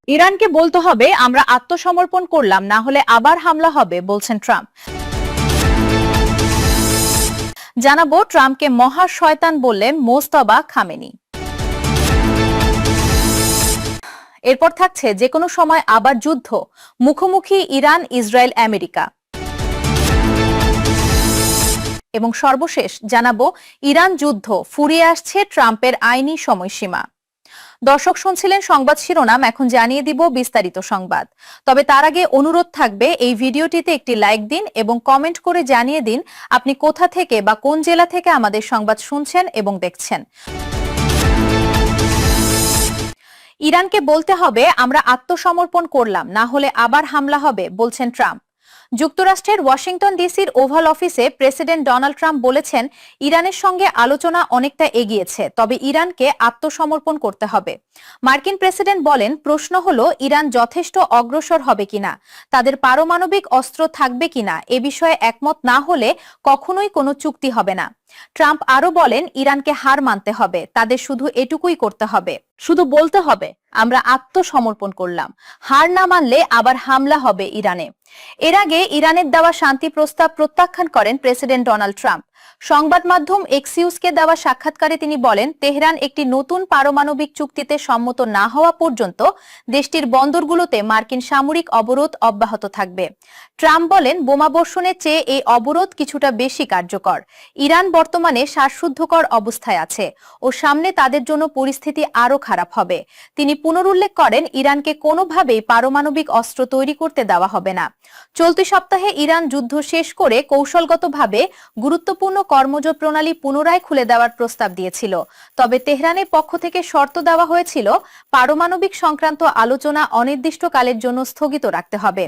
ইরানকে বলতে হবে আমরা আত্মসমর্পণ করলাম, না হলে আবার হামলা হবে, বলছেন ট্রাম্প। জানাবো ট্রাম্পকে মহা শয়তান বললেন মোজতবা খামেনি। এরপর থাকছে যে কোনো সময় আবার যুদ্ধ, মুখোমুখি ইরান, ইসরায়েল, আমেরিকা। এবং সর্বশেষ জানাবো ইরান যুদ্ধ, ফুরিয়ে আসছে ট্রাম্পের আইনি সময়সীমা। দর্শক শুনছিলেন সংবাদ শিরোনাম, এখন জানিয়ে দিব বিস্তারিত সংবাদ। তবে তার আগে অনুরোধ থাকবে এই ভিডিওটিতে একটি লাইক দিন এবং কমেন্ট করে জানিয়ে দিন আপনি কোথা থেকে বা কোন জেলা থেকে আমাদের সংবাদ শুনছেন এবং দেখছেন। ইরানকে বলতে হবে আমরা আত্মসমর্পণ করলাম, না হলে আবার হামলা হবে, বলছেন ট্রাম্প। যুক্তরাষ্ট্রের ওয়াশিংটন ডিসির ওভাল অফিসে প্রেসিডেন্ট ডোনাল্ড ট্রাম্প বলেছেন ইরানের সঙ্গে আলোচনা অনেকটা এগিয়েছে, তবে ইরানকে আত্মসমর্পণ করতে হবে। মার্কিন প্রেসিডেন্ট বলেন প্রশ্ন হলো ইরান যথেষ্ট অগ্রসর হবে কিনা, তাদের পারমাণবিক অস্ত্র থাকবে কিনা, এ বিষয়ে একমত না হলে কখনোই কোনো চুক্তি হবে না। ট্রাম্প আরো বলেন ইরানকে হার মানতে হবে, তাদের শুধু এটুকুই করতে হবে, শুধু বলতে হবে আমরা আত্মসমর্পণ করলাম। হার না মানলে আবার হামলা হবে ইরানে। এর আগে ইরানের দেওয়া শান্তি প্রস্তাব প্রত্যাখ্যান করেন প্রেসিডেন্ট ডোনাল্ড ট্রাম্প। সংবাদ মাধ্যম এক্সিউজকে দেওয়া সাক্ষাৎকারে তিনি বলেন তেহরান একটি নতুন পারমাণবিক চুক্তিতে সম্মত না হওয়া পর্যন্ত দেশটির বন্দরগুলোতে মার্কিন সামরিক অবরোধ অব্যাহত থাকবে। ট্রাম্প বলেন বোমাবর্ষণের চেয়ে এই অবরোধ কিছুটা বেশি কার্যকর। ইরান বর্তমানে শ্বাসরুদ্ধকর অবস্থায় আছে ও সামনে তাদের জন্য পরিস্থিতি আরো খারাপ হবে। তিনি পুনরুল্লেখ করেন ইরানকে কোনোভাবেই পারমাণবিক অস্ত্র তৈরি করতে দেওয়া হবে না। চলতি সপ্তাহে ইরান যুদ্ধ শেষ করে কৌশলগতভাবে গুরুত্বপূর্ণ কর্মজ প্রণালী পুনরায় খুলে দেওয়ার প্রস্তাব দিয়েছিল, তবে তেহরানের পক্ষ থেকে শর্ত দেওয়া হয়েছিল পারমাণবিক সংক্রান্ত আলোচনা অনির্দিষ্টকালের জন্য স্থগিত রাখতে হবে।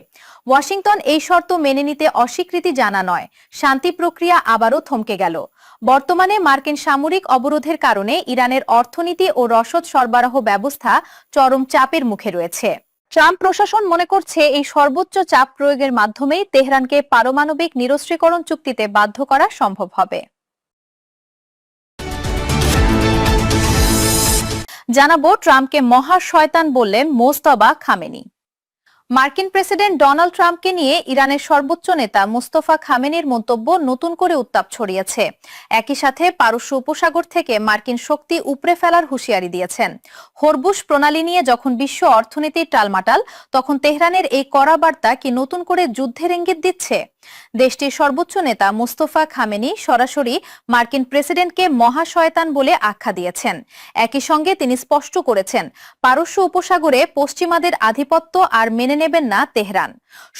ওয়াশিংটন এই শর্ত মেনে নিতে অস্বীকৃতি জানায়, শান্তি প্রক্রিয়া আবারও থমকে গেল। বর্তমানে মার্কিন সামরিক অবরোধের কারণে ইরানের অর্থনীতি ও রসদ সরবরাহ ব্যবস্থা চরম চাপের মুখে রয়েছে। ট্রাম্প প্রশাসন মনে করছে এই সর্বোচ্চ চাপ প্রয়োগের মাধ্যমেই তেহরানকে পারমাণবিক নিরস্ত্রীকরণ চুক্তিতে বাধ্য করা সম্ভব হবে। জানাবো ট্রাম্পকে মহা শয়তান বললেন মোজতবা খামেনি। মার্কিন প্রেসিডেন্ট ডোনাল্ড ট্রাম্পকে নিয়ে ইরানের সর্বোচ্চ নেতা মোস্তফা খামেনির মন্তব্য নতুন করে উত্তাপ ছড়িয়েছে। একই সাথে পারস্য উপসাগর থেকে মার্কিন শক্তি উপড়ে ফেলার হুঁশিয়ারি দিয়েছেন। হরমুজ প্রণালী নিয়ে যখন বিশ্ব অর্থনীতির টালমাটাল, তখন তেহরানের এই কড়া বার্তা কি নতুন করে যুদ্ধের ইঙ্গিত দিচ্ছে? দেশটির সর্বোচ্চ নেতা মোস্তফা খামেনি সরাসরি মার্কিন প্রেসিডেন্টকে মহা শয়তান বলে আখ্যা দিয়েছেন। একই সঙ্গে তিনি স্পষ্ট করেছেন পারস্য উপসাগরে পশ্চিমাদের আধিপত্য আর মেনে নেবেন না তেহরান।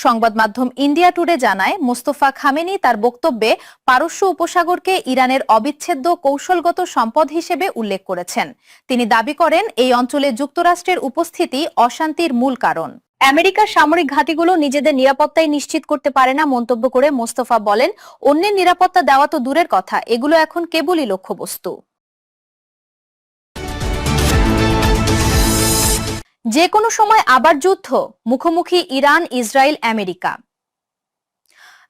সংবাদ মাধ্যম ইন্ডিয়া টুডে জানায় মোস্তফা খামেনি তার বক্তব্যে পারস্য উপসাগরকে ইরানের অবিচ্ছেদ্য কৌশলগত সম্পদ হিসেবে উল্লেখ করেছেন। তিনি দাবি করেন এই অঞ্চলে যুক্তরাষ্ট্রের উপস্থিতি অশান্তির মূল কারণ। আমেরিকার সামরিক ঘাঁটিগুলো নিজেদের নিরাপত্তাই নিশ্চিত করতে পারে না মন্তব্য করে মোস্তফা বলেন অন্যের নিরাপত্তা দেওয়া তো দূরের কথা, এগুলো এখন কেবলই লক্ষ্যবস্তু। যে কোনো সময় আবার যুদ্ধ, মুখোমুখি Iran, Israel, America.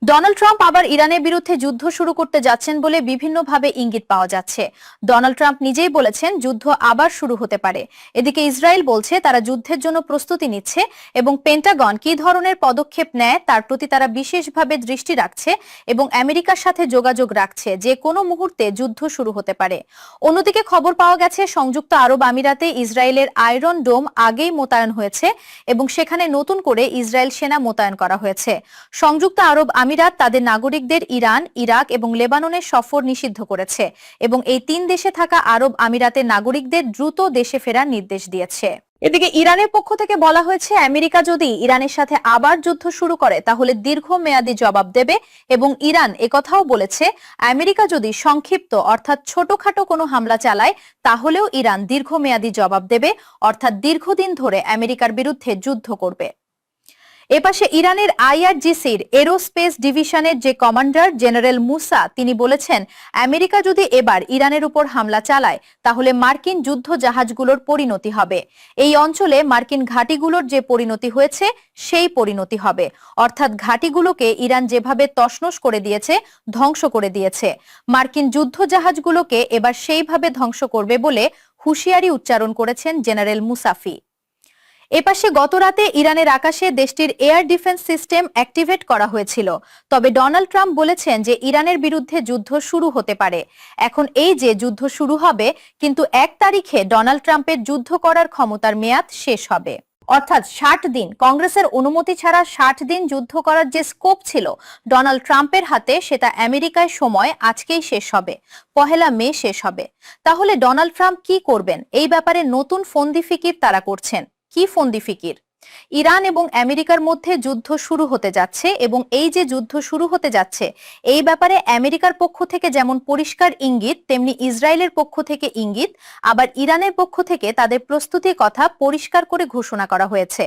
Donald Trump আবার ইরানের বিরুদ্ধে যুদ্ধ শুরু করতে যাচ্ছেন বলে বিভিন্নভাবে ইঙ্গিত পাওয়া যাচ্ছে। ডোনাল্ড ট্রাম্প নিজেই বলেছেন যুদ্ধ আবার শুরু হতে পারে। এদিকে ইসরায়েল বলছে তারা যুদ্ধের জন্য প্রস্তুতি নিচ্ছে এবং পেন্টাগন কি ধরনের পদক্ষেপ নেয় তার প্রতি তারা বিশেষভাবে দৃষ্টি রাখছে এবং আমেরিকার সাথে যোগাযোগ রাখছে, যে কোনো মুহূর্তে যুদ্ধ শুরু হতে পারে। অন্যদিকে খবর পাওয়া গেছে সংযুক্ত আরব আমিরাতে ইসরায়েলের আয়রন ডোম আগেই মোতায়েন হয়েছে এবং সেখানে নতুন করে ইসরায়েল সেনা মোতায়েন করা হয়েছে। সংযুক্ত আরব আমিরাত তাদের নাগরিকদের ইরান, ইরাক এবং লেবাননের সফর নিষিদ্ধ করেছে এবং এই তিন দেশে থাকা আরব আমিরাতের নাগরিকদের দ্রুত দেশে ফেরার নির্দেশ দিয়েছে। এদিকে ইরানের পক্ষ থেকে বলা হয়েছে আমেরিকা যদি ইরানের সাথে আবার যুদ্ধ শুরু করে তাহলে দীর্ঘমেয়াদী জবাব দেবে এবং ইরান একথাও বলেছে আমেরিকা যদি সংক্ষিপ্ত অর্থাৎ ছোটখাটো কোনো হামলা চালায় তাহলেও ইরান দীর্ঘমেয়াদী জবাব দেবে, অর্থাৎ দীর্ঘদিন ধরে আমেরিকার বিরুদ্ধে যুদ্ধ করবে। এপাশে ইরানের আইআরজিসির এরোস্পেস ডিভিশনের যে কমান্ডার জেনারেল মুসা তিনি বলেছেন আমেরিকা যদি এবার ইরানের উপর হামলা চালায় তাহলে মার্কিন যুদ্ধ জাহাজগুলোর পরিণতি হবে, এই অঞ্চলে মার্কিন ঘাঁটিগুলোর যে পরিণতি হয়েছে সেই পরিণতি হবে, অর্থাৎ ঘাঁটিগুলোকে ইরান যেভাবে তছনছ করে দিয়েছে, ধ্বংস করে দিয়েছে, মার্কিন যুদ্ধ জাহাজগুলোকে এবার সেইভাবে ধ্বংস করবে বলে হুঁশিয়ারি উচ্চারণ করেছেন জেনারেল মুসাফি। এপাশে গতরাতে ইরানের আকাশে দেশটির এয়ার ডিফেন্স সিস্টেম অ্যাক্টিভেট করা হয়েছিল। তবে ডোনাল্ড ট্রাম্প বলেছেন যে ইরানের বিরুদ্ধে যুদ্ধ শুরু হতে পারে। এখন এই যে যুদ্ধ শুরু হবে, কিন্তু 1 তারিখে ডোনাল্ড ট্রাম্পের যুদ্ধ করার ক্ষমতার মেয়াদ শেষ হবে। অর্থাৎ 60 দিন, কংগ্রেসের অনুমতি ছাড়া 60 দিন যুদ্ধ করার যে স্কোপ ছিল ডোনাল্ড ট্রাম্পের হাতে, সেটা আমেরিকায় সময় আজকেই শেষ হবে, 1 মে শেষ হবে। তাহলে ডোনাল্ড ট্রাম্প কি করবেন, এই ব্যাপারে নতুন ফন্দি ফিকির তারা করছেন। কি ফন্দি ফিকির? ইরান এবং আমেরিকার মধ্যে যুদ্ধ শুরু হতে যাচ্ছে, এবং এই যে যুদ্ধ শুরু হতে যাচ্ছে এই ব্যাপারে আমেরিকার পক্ষ থেকে যেমন পরিষ্কার ইঙ্গিত, তেমনি ইসরায়েলের পক্ষ থেকে ইঙ্গিত, আবার ইরানের পক্ষ থেকে তাদের প্রস্তুতির কথা পরিষ্কার করে ঘোষণা করা হয়েছে।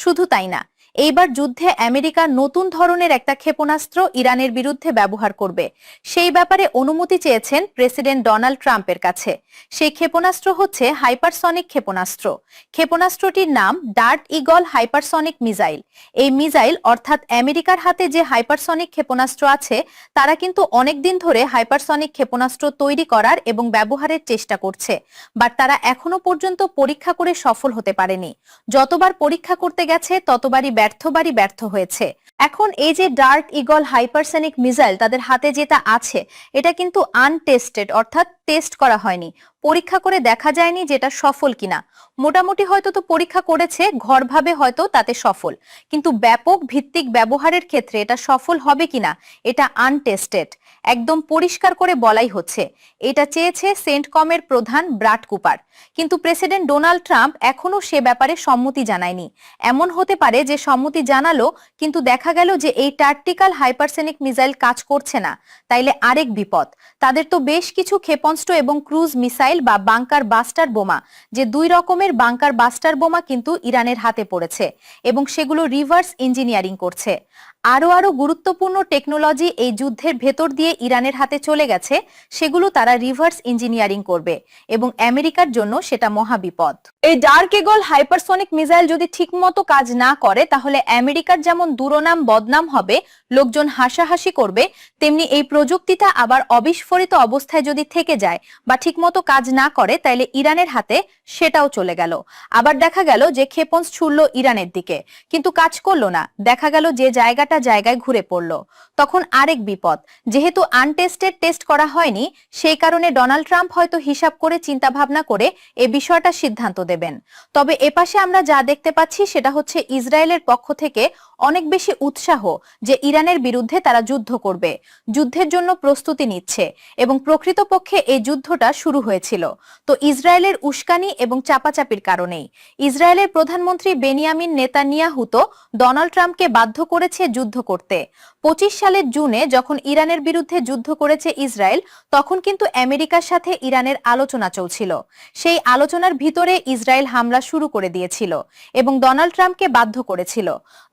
শুধু তাই না, এইবার যুদ্ধে আমেরিকা নতুন ধরনের একটা ক্ষেপণাস্ত্র ইরানের বিরুদ্ধে ব্যবহার করবে, সেই ব্যাপারে অনুমতি চেয়েছেন প্রেসিডেন্ট ডোনাল্ড ট্রাম্পের কাছে। সেই ক্ষেপণাস্ত্র হচ্ছে হাইপারসনিক ক্ষেপণাস্ত্র। ক্ষেপণাস্ত্রটির নাম ডার্ট ইগল হাইপারসনিক মিসাইল। এই মিসাইল, অর্থাৎ আমেরিকার হাতে যে হাইপারসনিক ক্ষেপণাস্ত্র আছে, তারা কিন্তু অনেকদিন ধরে হাইপারসনিক ক্ষেপণাস্ত্র তৈরি করার এবং ব্যবহারের চেষ্টা করছে, বাট তারা এখনো পর্যন্ত পরীক্ষা করে সফল হতে পারেনি। যতবার পরীক্ষা করতে গেছে ততবারই ব্যর্থ হয়েছে। এখন এই যে ডার্ট ইগল হাইপারসনিক মিসাইল তাদের হাতে যেটা আছে, এটা কিন্তু আনটেস্টেড, অর্থাৎ টেস্ট করা হয়নি, পরীক্ষা করে দেখা যায়নি যেটা সফল কিনা। মোটামুটি হয়তো তো পরীক্ষা করেছে, ঘরভাবে হয়তো তাতে সফল, কিন্তু ব্যাপক ভিত্তিক ব্যবহারের ক্ষেত্রে এটা সফল হবে কিনা এটা আনটেস্টেড। একদম পরিষ্কার করে বলাই হচ্ছে। এটা চেয়েছে সেন্টকমের প্রধান ব্রাড কুপার, কিন্তু প্রেসিডেন্ট ডোনাল্ড ট্রাম্প এখনো সে ব্যাপারে সম্মতি জানায়নি। এমন হতে পারে যে সম্মতি জানালো, কিন্তু দেখা গেল যে এই ট্যাকটিক্যাল হাইপারসনিক মিসাইল কাজ করছে না, তাইলে আরেক বিপদ। তাদের তো বেশ কিছু ক্ষেপণাস্ত্র এবং ক্রুজ মিসাইল বা বাংকার বাস্টার বোমা, যে 2 রকমের বাংকার বাস্টার বোমা কিন্তু ইরানের হাতে পড়েছে, এবং সেগুলো রিভার্স ইঞ্জিনিয়ারিং করছে। আরো গুরুত্বপূর্ণ টেকনোলজি এই যুদ্ধের ভেতর দিয়ে ইরানের হাতে চলে গেছে, সেগুলো তারা রিভার্স ইঞ্জিনিয়ারিং করবে, এবং আমেরিকার জন্য সেটা মহাবিপদ। এই ডার্ক ইগল হাইপারসনিক মিসাইল যদি ঠিকমতো কাজ না করে, তাহলে আমেরিকার যেমন দুরনাম বদনাম হবে, লোকজন হাসাহাসি করবে, তেমনি এই প্রযুক্তিটা আবার অবিস্ফোরিত অবস্থায় যদি থেকে যায় বা ঠিকমতো কাজ না করে, তাইলে ইরানের হাতে সেটাও চলে গেল। আবার দেখা গেল যে ক্ষেপণাস্ত্র ছুড়ল ইরানের দিকে, কিন্তু কাজ করলো না, দেখা গেল যে জায়গায় ঘুরে পড়লো, তখন আরেক বিপদ। যেহেতু আনটেস্টেড টেস্ট করা হয়নি, সেই কারণে ডোনাল্ড ট্রাম্প হয়তো হিসাব করে চিন্তা ভাবনা করে এই বিষয়টা সিদ্ধান্ত দেবেন। তবে এপাশে আমরা যা দেখতে পাচ্ছি সেটা হচ্ছে ইসরায়েলের পক্ষ থেকে অনেক বেশি উৎসাহ যে ইরানের বিরুদ্ধে তারা যুদ্ধ করবে, যুদ্ধের জন্য প্রস্তুতি নিচ্ছে, এবং প্রকৃতপক্ষে এই যুদ্ধটা শুরু হয়েছিল তো ইসরায়েলের উস্কানি এবং চাপাচাপির কারণেই। ইসরায়েলের প্রধানমন্ত্রী বেনিয়ামিন নেতানিয়াহু তো ডোনাল্ড ট্রাম্পকে বাধ্য করেছে যুদ্ধ করতে। 25 সালের জুনে যখন ইরানের বিরুদ্ধে যুদ্ধ করেছে ইসরায়েল, তখন কিন্তু আমেরিকার সাথে ইরানের আলোচনা চলছিল। সেই আলোচনার ভিতরে ইসরায়েল হামলা শুরু করে দিয়েছিল এবং ডোনাল্ড ট্রাম্পকে বাধ্য করেছিল।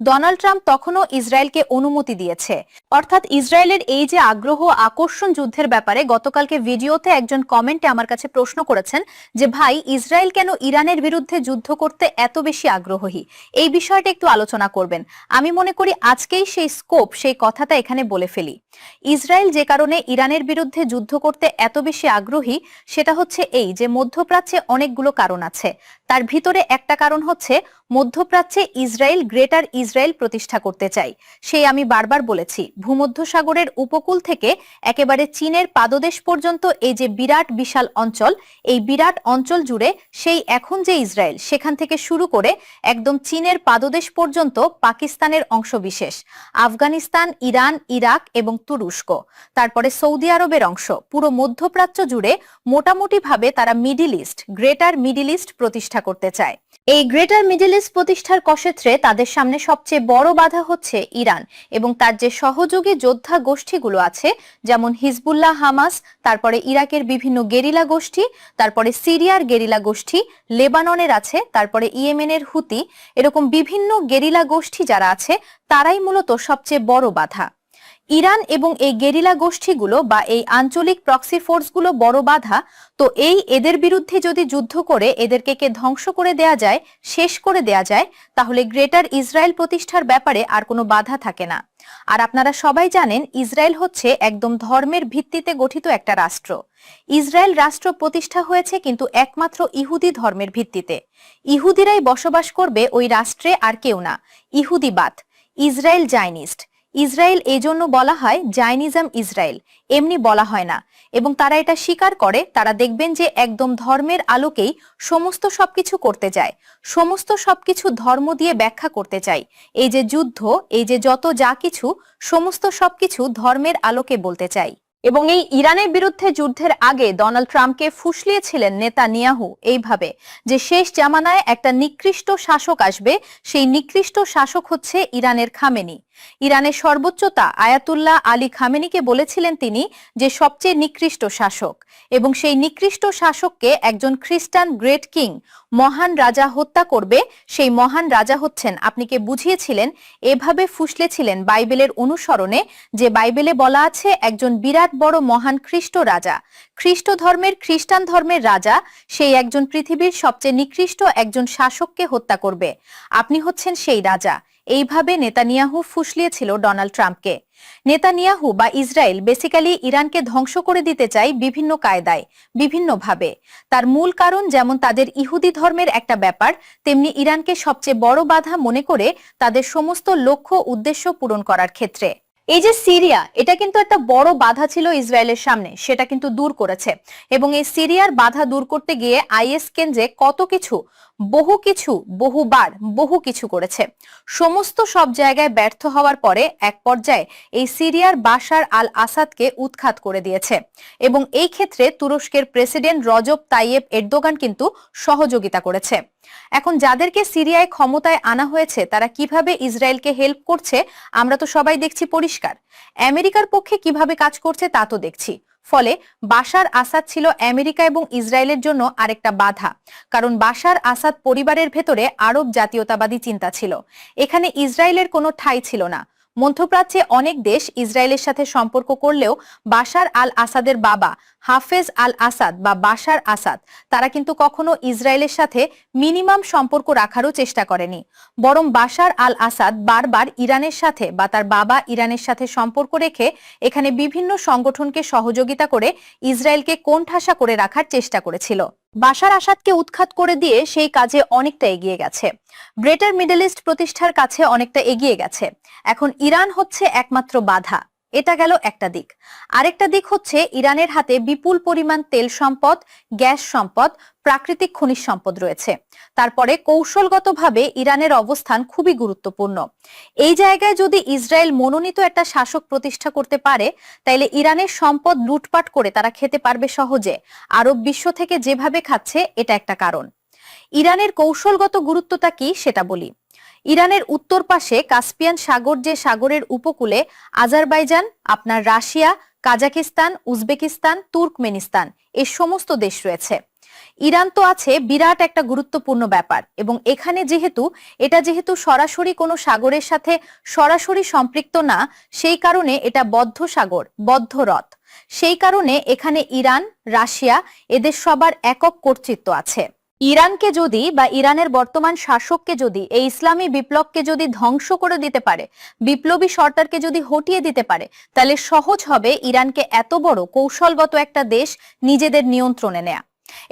ডোনাল্ড ট্রাম্প তখনও ইসরায়েলকে অনুমতি দিয়েছে। অর্থাৎ ইসরায়েলের এই যে আগ্রহ আকর্ষণ যুদ্ধের ব্যাপারে, গতকালকে ভিডিওতে একজন কমেন্টে আমার কাছে প্রশ্ন করেছেন যে ভাই, ইসরায়েল কেন ইরানের বিরুদ্ধে যুদ্ধ করতে এত বেশি আগ্রহী, এই বিষয়টা একটু আলোচনা করবেন। আমি মনে করি আজকেই সেই স্কোপ, সেই কথাটা এখানে বলে ফেলি। ইসরায়েল যে কারণে ইরানের বিরুদ্ধে যুদ্ধ করতে এত বেশি আগ্রহী, সেটা হচ্ছে এই যে মধ্যপ্রাচ্যে অনেকগুলো কারণ আছে। তার ভিতরে একটা কারণ হচ্ছে মধ্যপ্রাচ্যে ইসরায়েল গ্রেটার ইসরায়েল প্রতিষ্ঠা করতে চাই। সেই আমি বারবার বলেছি, ভূমধ্যসাগরের উপকূল থেকে একেবারে চীনের পাদদেশ পর্যন্ত এই যে বিরাট বিশাল অঞ্চল, এই বিরাট অঞ্চল জুড়ে সেই এখন যে ইসরায়েল, সেখান থেকে শুরু করে একদম চীনের পাদদেশ পর্যন্ত পাকিস্তানের অংশবিশেষ, আফগানিস্তান, ইরান, ইরাক এবং তুরস্ক, তারপরে সৌদি আরবের অংশ, পুরো মধ্যপ্রাচ্য জুড়ে মোটামুটি ভাবে তারা middle east, greater middle east প্রতিষ্ঠা করতে চায়। এই গ্রেটার মিডিল ইস্ট প্রতিষ্ঠার কষেত্রে তাদের সামনে সবচেয়ে বড় বাধা হচ্ছে ইরান এবং তার যে সহযোগী যোদ্ধা গোষ্ঠীগুলো আছে, যেমন হিজবুল্লাহ, হামাস, তারপরে ইরাকের বিভিন্ন গেরিলা গোষ্ঠী, তারপরে সিরিয়ার গেরিলা গোষ্ঠী, লেবাননের আছে, তারপরে ইয়েমেনের হুতি, এরকম বিভিন্ন গেরিলা গোষ্ঠী যারা আছে, তারাই মূলত সবচেয়ে বড় বাধা। ইরান এবং এই গেরিলা গোষ্ঠীগুলো বা এই আঞ্চলিক প্রক্সি ফোর্সগুলো বড় বাধা। তো এদের বিরুদ্ধে যদি যুদ্ধ করে এদেরকে ধ্বংস করে দেয়া যায়, শেষ করে দেয়া যায়, তাহলে গ্রেটার ইসরায়েল প্রতিষ্ঠার ব্যাপারে আর কোনো বাধা থাকে না। আর আপনারা সবাই জানেন ইসরায়েল হচ্ছে একদম ধর্মের ভিত্তিতে গঠিত একটা রাষ্ট্র। ইসরায়েল রাষ্ট্র প্রতিষ্ঠা হয়েছে কিন্তু একমাত্র ইহুদি ধর্মের ভিত্তিতে। ইহুদিরাই বসবাস করবে ওই রাষ্ট্রে, আর কেউ না। ইহুদিবাদ, ইসরায়েল জাইনিস্ট। ইসরায়েল এই জন্য বলা হয় জাইনিজম ইসরায়েল, এমনি বলা হয় না। এবং তারা এটা স্বীকার করে, তারা দেখবেন যে একদম ধর্মের আলোকেই সমস্ত সবকিছু করতে যায়, সমস্ত সবকিছু ধর্ম দিয়ে ব্যাখ্যা করতে চায়। এই যে যুদ্ধ, এই যে যত যা কিছু, সমস্ত সবকিছু ধর্মের আলোকে বলতে চাই। এবং এই ইরানের বিরুদ্ধে যুদ্ধের আগে ডোনাল্ড ট্রাম্পকে ফুসলিয়েছিলেন নেতানিয়াহু এইভাবে যে শেষ জামানায় একটা নিকৃষ্ট শাসক আসবে, সেই নিকৃষ্ট শাসক হচ্ছে ইরানের খামেনি। ইরানের সর্বোচ্চতা আয়াতুল্লাহ আলী খামেনিকে বলেছিলেন তিনি যে সবচেয়ে নিকৃষ্ট শাসক, এবং সেই নিকৃষ্ট শাসককে একজন খ্রিস্টান গ্রেট কিং, মহান রাজা হত্যা করবে। সেই মহান রাজা হচ্ছেন, আপনি কে বুঝিয়েছিলেন, এভাবে ফুসলেছিলেন বাইবেলের অনুসরণে, যে বাইবেলে বলা আছে একজন বিরাট বড় মহান খ্রিস্ট রাজা, খ্রিস্ট ধর্মের, খ্রিস্টান ধর্মের রাজা, সেই একজন পৃথিবীর সবচেয়ে নিকৃষ্ট একজন শাসককে হত্যা করবে। আপনি হচ্ছেন সেই রাজা। এইভাবে নেতানিয়াহু ফুসলিয়েছিল ডোনাল্ড ট্রাম্পকে। নেতানিয়াহু বা ইসরায়েল বেসিক্যালি ইরানকে ধ্বংস করে দিতে চায় বিভিন্ন কায়দায়, বিভিন্নভাবে। তার মূল কারণ যেমন তাদের ইহুদি ধর্মের একটা ব্যাপার, তেমনি ইরানকে সবচেয়ে বড় বাধা মনে করে তাদের সমস্ত লক্ষ্য উদ্দেশ্য পূরণ করার ক্ষেত্রে। এই যে সিরিয়া, এটা কিন্তু একটা বড় বাধা ছিল ইসরায়েলের সামনে, সেটা কিন্তু দূর করেছে। এবং এই সিরিয়ার বাধা দূর করতে গিয়ে আইএস কেন্দ্রে কত কিছু, বহুবার বহু কিছু করেছে। সমস্ত সব জায়গায় ব্যর্থ হওয়ার পরে এক পর্যায়ে এই সিরিয়ার বাশার আল আসাদকে উৎখাত করে দিয়েছে। এবং এই ক্ষেত্রে তুরস্কের প্রেসিডেন্ট রজব তাইয়েব এরদোগান কিন্তু সহযোগিতা করেছে। এখন যাদেরকে সিরিয়ায় ক্ষমতায় আনা হয়েছে তারা কিভাবে ইসরায়েলকে হেল্প করছে আমরা তো সবাই দেখছি পরিষ্কার। আমেরিকার পক্ষে কিভাবে কাজ করছে তা তো দেখছি। ফলে বাশার আসাদ ছিল আমেরিকা এবং ইসরায়েলের জন্য আরেকটা বাধা, কারণ বাশার আসাদ পরিবারের ভেতরে আরব জাতীয়তাবাদী চিন্তা ছিল। এখানে ইসরায়েলের কোনো ঠাঁই ছিল না। মধ্যপ্রাচ্যে অনেক দেশ ইসরায়েলের সাথে সম্পর্ক করলেও বাশার আল আসাদের বাবা হাফেজ আল আসাদ বা বাশার আসাদ, তারা কিন্তু কখনো ইসরায়েলের সাথে মিনিমাম সম্পর্ক রাখারও চেষ্টা করেনি। বরং বাশার আল আসাদ বারবার ইরানের সাথে বা তার বাবা ইরানের সাথে সম্পর্ক রেখে এখানে বিভিন্ন সংগঠনকে সহযোগিতা করে ইসরায়েলকে কোণঠাসা করে রাখার চেষ্টা করেছিল। বাশার আসাদকে উৎখাত করে দিয়ে সেই কাজে অনেকটা এগিয়ে গেছে, গ্রেটার মিডল ইস্ট প্রতিষ্ঠার কাছে অনেকটা এগিয়ে গেছে। এখন ইরান হচ্ছে একমাত্র বাধা। এটা গেল একটা দিক। আরেকটা দিক হচ্ছে ইরানের হাতে বিপুল পরিমাণ তেল সম্পদ, গ্যাস সম্পদ, প্রাকৃতিক খনিজ সম্পদ রয়েছে। তারপরে কৌশলগতভাবে ইরানের অবস্থান খুবই গুরুত্বপূর্ণ। এই জায়গায় যদি ইসরায়েল মনোনীত একটা শাসক প্রতিষ্ঠা করতে পারে, তাইলে ইরানের সম্পদ লুটপাট করে তারা খেতে পারবে সহজে, আরব বিশ্ব থেকে যেভাবে খাচ্ছে। এটা একটা কারণ। ইরানের কৌশলগত গুরুত্বটা কি সেটা বলি। ইরানের উত্তর পাশে কাস্পিয়ান সাগর, যে সাগরের উপকূলে আজারবাইজান, আপনার রাশিয়া, কাজাকিস্তান, উজবেকিস্তান, তুর্কমেনিস্তান, এই সমস্ত দেশ রয়েছে। ইরান তো আছে বিরাট একটা গুরুত্বপূর্ণ ব্যাপার। এবং এখানে যেহেতু সরাসরি কোনো সাগরের সাথে সরাসরি সম্পৃক্ত না, সেই কারণে এটা বদ্ধ সাগর, বদ্ধ হ্রদ। সেই কারণে এখানে ইরান, রাশিয়া, এদের সবার একক কর্তৃত্ব আছে। ইরানকে যদি বা ইরানের বর্তমান শাসককে যদি এই ইসলামী বিপ্লবকে যদি ধ্বংস করে দিতে পারে, বিপ্লবী সরকারকে যদি হটিয়ে দিতে পারে, তাহলে সহজ হবে ইরানকে এত বড় কৌশলগত একটা দেশ নিজেদের নিয়ন্ত্রণে নেয়া।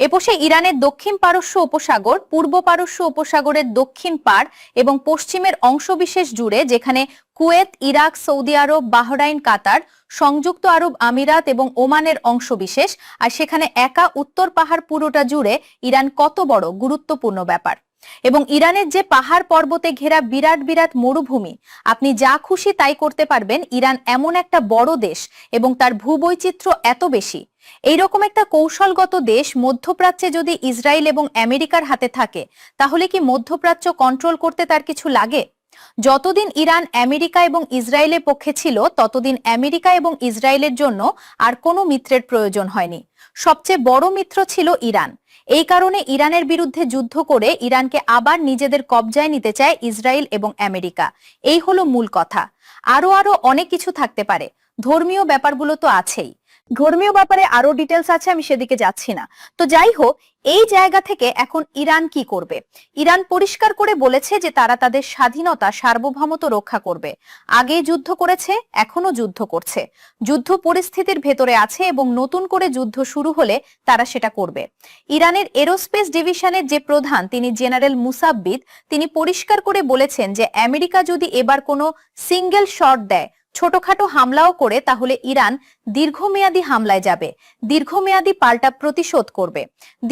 এপাশে ইরানের দক্ষিণ পারস্য উপসাগর, পূর্ব পারস্য উপসাগরের দক্ষিণ পার এবং পশ্চিমের অংশবিশেষ জুড়ে, যেখানে কুয়েত, ইরাক, সৌদি আরব, বাহরাইন, কাতার, সংযুক্ত আরব আমিরাত এবং ওমানের অংশবিশেষ, আর সেখানে একা উত্তর পাহাড় পুরোটা জুড়ে ইরান কত বড় গুরুত্বপূর্ণ ব্যাপার। এবং ইরানের যে পাহাড় পর্বতে ঘেরা বিরাট বিরাট মরুভূমি, আপনি যা খুশি তাই করতে পারবেন। ইরান এমন একটা বড় দেশ এবং তার ভূবৈচিত্র্য এত বেশি। এইরকম একটা কৌশলগত দেশ মধ্যপ্রাচ্যে যদি ইসরায়েল এবং আমেরিকার হাতে থাকে, তাহলে কি মধ্যপ্রাচ্য কন্ট্রোল করতে তার কিছু লাগে? যতদিন ইরান আমেরিকা এবং ইসরায়েলের পক্ষে ছিল, ততদিন আমেরিকা এবং ইসরায়েলের জন্য আর কোনো মিত্রের প্রয়োজন হয়নি। সবচেয়ে বড় মিত্র ছিল ইরান। এই কারণে ইরানের বিরুদ্ধে যুদ্ধ করে ইরানকে আবার নিজেদের কবজায় নিতে চায় ইসরায়েল এবং আমেরিকা। এই হলো মূল কথা। আরো অনেক কিছু থাকতে পারে। ধর্মীয় ব্যাপারগুলো তো আছেই। ধর্মীয় ব্যাপারে আরো ডিটেলস আছে, আমি সেদিকে যাচ্ছি না। তো যাই হোক, এই জায়গা থেকে এখন ইরান কি করবে? ইরান পরিষ্কার করে বলেছে যে তারা তাদের স্বাধীনতা, সার্বভৌমত্ব রক্ষা করবে। আগে যুদ্ধ করেছে, এখনো যুদ্ধ করছে, যুদ্ধ পরিস্থিতির ভেতরে আছে এবং নতুন করে যুদ্ধ শুরু হলে তারা সেটা করবে। ইরানের এরোস্পেস ডিভিশনের যে প্রধান, তিনি জেনারেল মুসাব্বিদ, তিনি পরিষ্কার করে বলেছেন যে আমেরিকা যদি এবার কোনো সিঙ্গেল শট দেয়, ছোটখাটো হামলাও করে, তাহলে ইরান দীর্ঘমেয়াদী হামলায় যাবে, দীর্ঘমেয়াদী পাল্টা প্রতিশোধ করবে।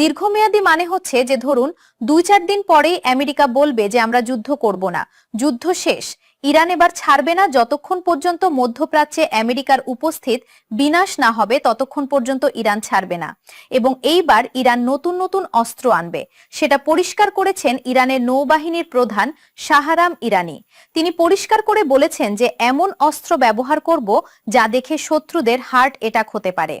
দীর্ঘমেয়াদী মানে হচ্ছে যে ধরুন 2-4 দিন পরেই আমেরিকা বলবে যে আমরা যুদ্ধ করব না, যুদ্ধ শেষ। ইরান এবার ছাড়বে না যতক্ষণ পর্যন্ত মধ্যপ্রাচ্যে আমেরিকার উপস্থিত বিনাশ না হবে, ততক্ষণ পর্যন্ত ইরান ছাড়বে না। এবং এইবার ইরান নতুন নতুন অস্ত্র আনবে, সেটা পরিষ্কার করেছেন ইরানের নৌবাহিনীর প্রধান শাহরাম ইরানি। তিনি পরিষ্কার করে বলেছেন যে এমন অস্ত্র ব্যবহার করব যা দেখে শত্রুদের হার্ট অ্যাটাক হতে পারে।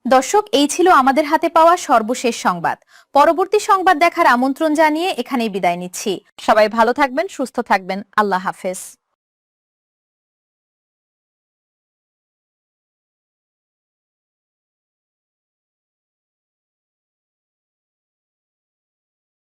দর্শক, এই ছিল আমাদের হাতে পাওয়া সর্বশেষ সংবাদ। পরবর্তী সংবাদ দেখার আমন্ত্রণ জানিয়ে এখানেই বিদায় নিচ্ছি। সবাই ভালো থাকবেন, সুস্থ থাকবেন। আল্লাহ হাফেজ।